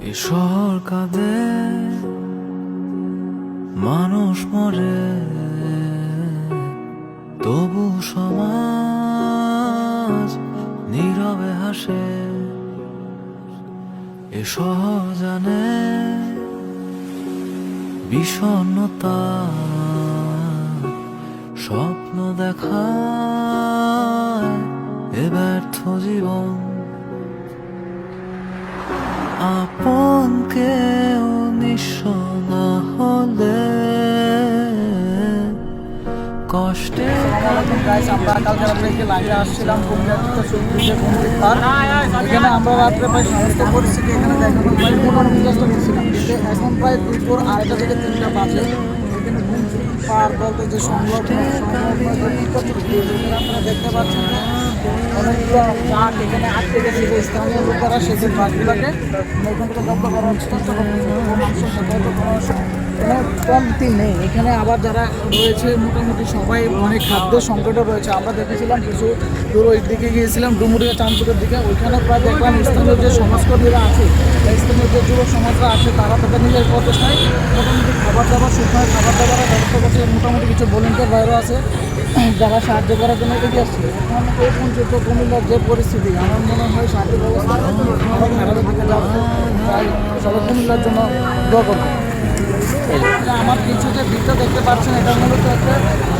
এ শহর কাঁদে, মানুষ মরে, তবু সমাজ নীরবে হাসে। এ শহর জানে বিষণ্ণতা, স্বপ্ন দেখায় এ ব্যর্থ জীবন। আপন কেউ নিঃস্ব না হলে কষ্টে। আমরা কালকে রাত্রে লাইনে আসছিলাম এখানে আমরা রাত্রে প্রায় সমস্ত পরিস্থিতি এখানে দেখানো চেষ্টা করছিলাম, কিন্তু এখন প্রায় দুপুর 2:30 থেকে 3টা বাজে। এখানে পার বলতে যে আপনারা দেখতে পাচ্ছেন যে অনেকগুলো ট্রাক এখানে আটকে গেছে, যে স্থানীয় লোকেরা সেসব ট্রাকগুলোকে এখান থেকে জব্দ করার চেষ্টা করতেছে। মানুষের সাথে কোনো কমতি নেই এখানে। আবার যারা রয়েছে মোটামুটি সবাই অনেক খাদ্যের সংকটে রয়েছে। আমরা দেখেছিলাম কিছু দূর ওই দিকে গিয়েছিলাম, ডুমুরিয়া চাঁদপুরের দিকে, ওইখানে প্রায় দেখলাম স্থানীয় যে সমাজকর্মীরা আছে, স্থানীয় যে যুবক সমাজরা আছে, তারা তাদের নিজের প্রচেষ্টায় মোটামুটি খাবার দাবার, শুকনো খাবার দাবারের ব্যবস্থা করছে। মোটামুটি কিছু ভলেন্টিয়ার বাইরে আছে যারা সাহায্য করার জন্য এগিয়ে আসছে। এখন এই পর্যন্ত কুমিল্লার যে পরিস্থিতি, আমার মনে হয় সাহায্য ব্যবস্থা অনেক খারাপের দিকে যাচ্ছে। তাই সবাই কুমিল্লার জন্য দোয়া করবে। আমার কিছু যে ভিডিও দেখতে পাচ্ছেন, এটা মূলত একটা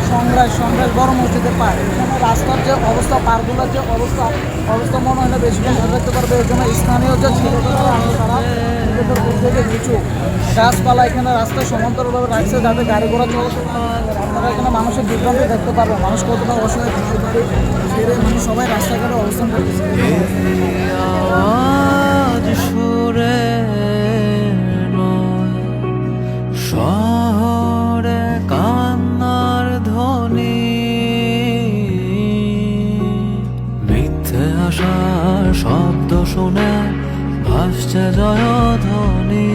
সংগ্রাস বড় মসজিদের পার্ক। এখানে রাস্তার যে অবস্থা, পার্কগুলোর যে অবস্থা মনে হয় না বেশিক্ষণ ধরে দেখতে পারবে। এর জন্য স্থানীয় যে ছেলেপেলেরা আছে, তারা নিজেদের উদ্যোগে কিছু গাছপালা এখানে রাস্তায় সমান্তরালভাবে রাখছে, যাতে গাড়ি ঘোড়া চলতে। আপনারা এখানে মানুষের বিভ্রান্তি দেখতে পারবেন, মানুষ কতটা অসহায় ছেড়ে মানুষ সবাই রাস্তাঘাটে অবস্থান করতেছে। শহরে কান্নার ধ্বনি, মিথ্যে আশার শব্দ শুনে ভাসছে জয়ধ্বনি।